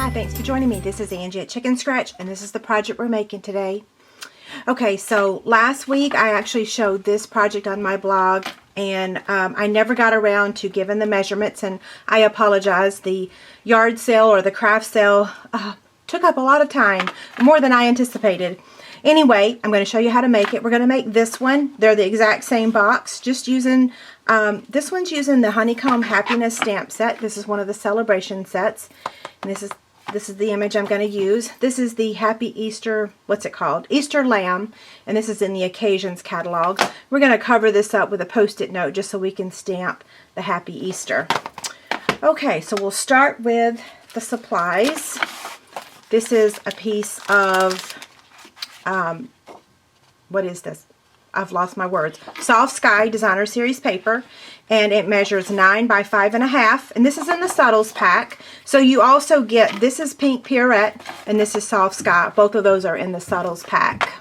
Hi, thanks for joining me. This is Angie at Chicken Scratch, and this is the project we're making today. Okay, so last week I actually showed this project on my blog, and I never got around to giving the measurements, and I apologize. The yard sale or the craft sale took up a lot of time, more than I anticipated. Anyway, I'm going to show you how to make it. We're going to make this one. They're the exact same box, just using, this one's using the Honeycomb Happiness stamp set. This is one of the celebration sets. And this is the image I'm going to use. This is the Happy Easter, what's it called? Easter Lamb. And this is in the Occasions catalog. We're going to cover this up with a post-it note just so we can stamp the Happy Easter. Okay, so we'll start with the supplies. This is a piece of what is this? I've lost my words. Soft Sky Designer Series paper, and it measures 9 by 5.5, and this is in the Subtles pack. So you also get, this is Pink Pierrette, and this is Soft Sky. Both of those are in the Subtles pack.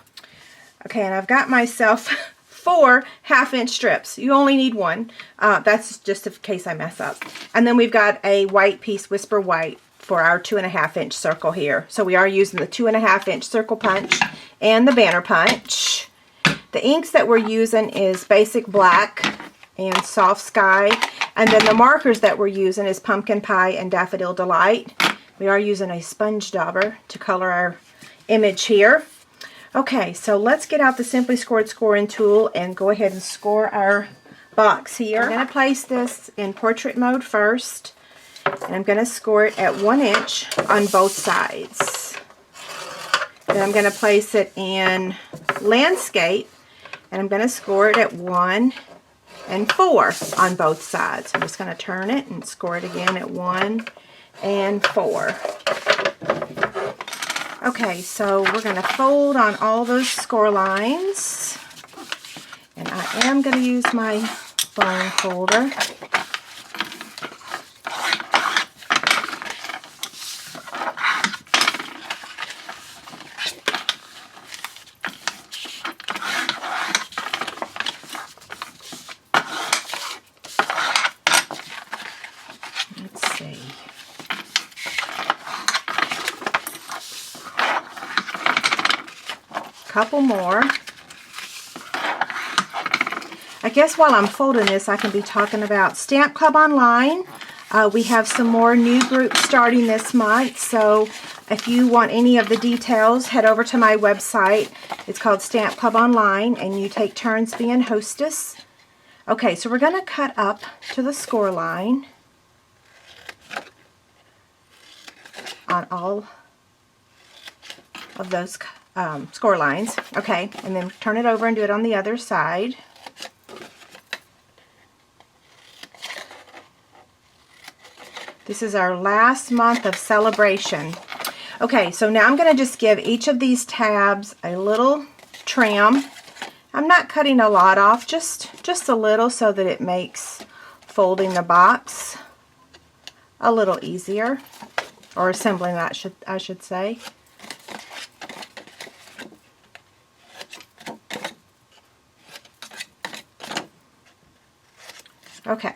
Okay, and I've got myself 4 half-inch strips. You only need one. That's just in case I mess up. And then we've got a white piece, Whisper White, for our 2.5-inch circle here. So we are using the 2.5-inch circle punch and the banner punch. The inks that we're using is Basic Black and Soft Sky, and then the markers that we're using is Pumpkin Pie and Daffodil Delight. We are using a sponge dauber to color our image here. Okay, so let's get out the Simply Scored scoring tool and go ahead and score our box here. I'm going to place this in portrait mode first, and I'm going to score it at 1 inch on both sides. Then I'm going to place it in landscape, and I'm going to score it at 1 and 4 on both sides. I'm just going to turn it and score it again at 1 and 4. Okay, so we're going to fold on all those score lines, and I am going to use my bone folder. Couple more. I guess while I'm folding this, I can be talking about Stamp Club Online. We have some more new groups starting this month, so if you want any of the details, head over to my website. It's called Stamp Club Online, and you take turns being hostess. Okay, so we're going to cut up to the score line on all of those score lines. Okay, and then turn it over and do it on the other side. This is our last month of celebration. Okay, so now I'm going to just give each of these tabs a little trim. I'm not cutting a lot off, just a little, so that it makes folding the box a little easier, or assembling that, I should say. Okay,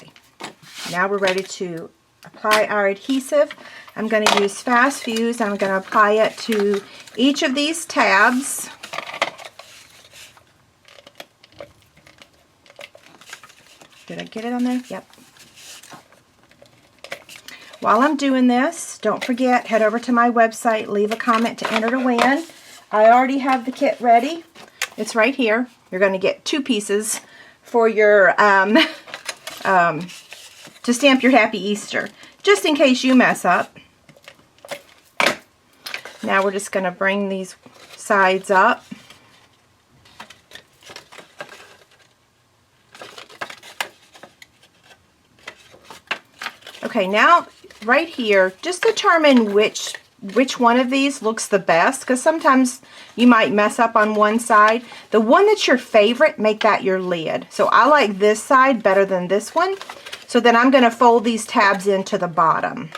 now we're ready to apply our adhesive. I'm going to use Fast Fuse. I'm going to apply it to each of these tabs. Did I get it on there? Yep. While I'm doing this, don't forget, head over to my website, leave a comment to enter to win. I already have the kit ready. It's right here. You're going to get 2 pieces for your to stamp your Happy Easter, just in case you mess up. Now we're just going to bring these sides up. Okay, now right here, just determine which one of these looks the best, because sometimes you might mess up on one side. The one that's your favorite, make that your lid. So I like this side better than this one. So then I'm going to fold these tabs into the bottom.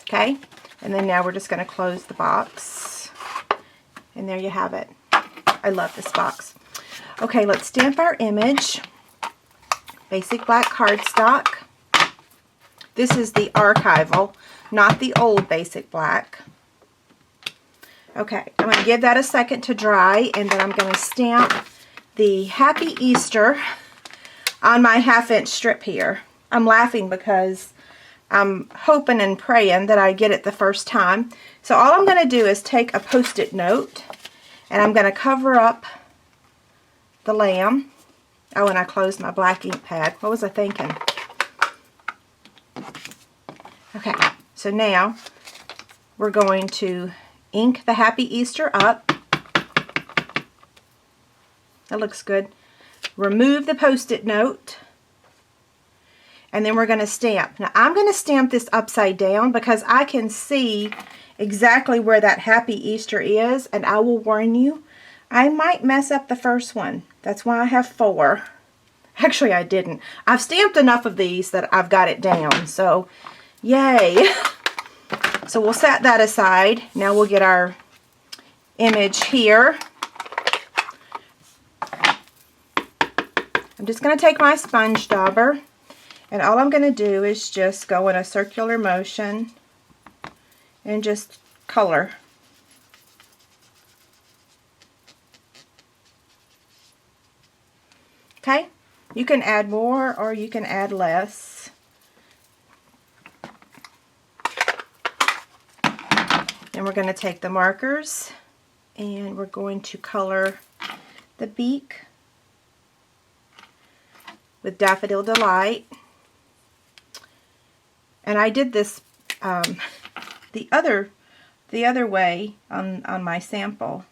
Okay, and then now we're just going to close the box. And there you have it. I love this box. Okay, let's stamp our image. Basic black cardstock. This is the archival, not the old basic black. Okay, I'm going to give that a second to dry, and then I'm going to stamp the Happy Easter on my 1/2 inch strip here. I'm laughing because I'm hoping and praying that I get it the first time. So all I'm going to do is take a Post-it note, and I'm going to cover up the lamb. Oh, and I closed my black ink pad. What was I thinking? Okay, so now we're going to ink the Happy Easter up. That looks good. Remove the Post-it note. And then we're going to stamp. Now I'm going to stamp this upside down because I can see exactly where that Happy Easter is, and I will warn you, I might mess up the first one. That's why I have 4. Actually, I didn't. I've stamped enough of these that I've got it down, so yay. So we'll set that aside. Now we'll get our image here. I'm just going to take my sponge dauber, and all I'm going to do is just go in a circular motion and just color. Okay, you can add more or you can add less. Then we're going to take the markers and we're going to color the beak with Daffodil Delight. And I did this the other way on my sample.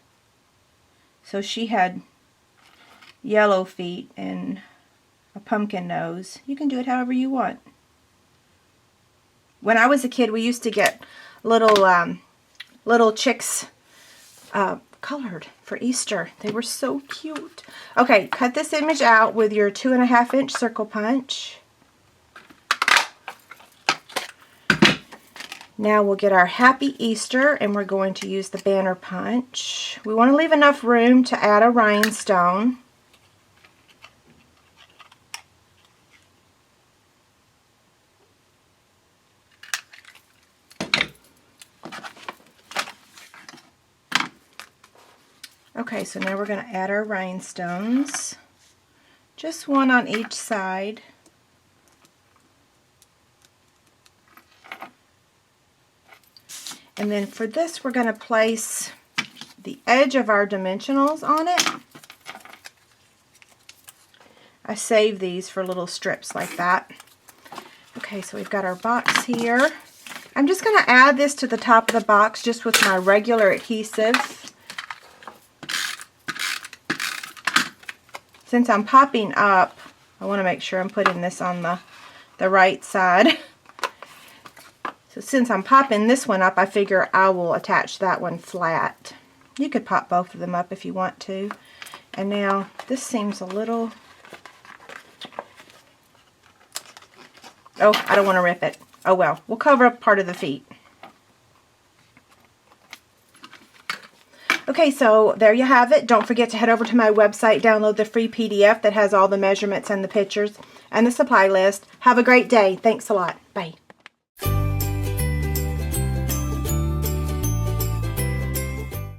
So she had yellow feet and a pumpkin nose. You can do it however you want. When I was a kid, we used to get little chicks colored for Easter. They were so cute. Okay, cut this image out with your 2.5 inch circle punch. Now we'll get our Happy Easter, and we're going to use the banner punch. We want to leave enough room to add a rhinestone. Okay, so now we're going to add our rhinestones. Just one on each side. And then for this, we're going to place the edge of our dimensionals on it. I save these for little strips like that. Okay, so we've got our box here. I'm just going to add this to the top of the box just with my regular adhesive. Since I'm popping up, I want to make sure I'm putting this on the right side. So since I'm popping this one up, I figure I will attach that one flat. You could pop both of them up if you want to. And now this seems a little... Oh, I don't want to rip it. Oh well, we'll cover up part of the feet. Okay, so there you have it. Don't forget to head over to my website, download the free PDF that has all the measurements and the pictures and the supply list. Have a great day. Thanks a lot. Bye.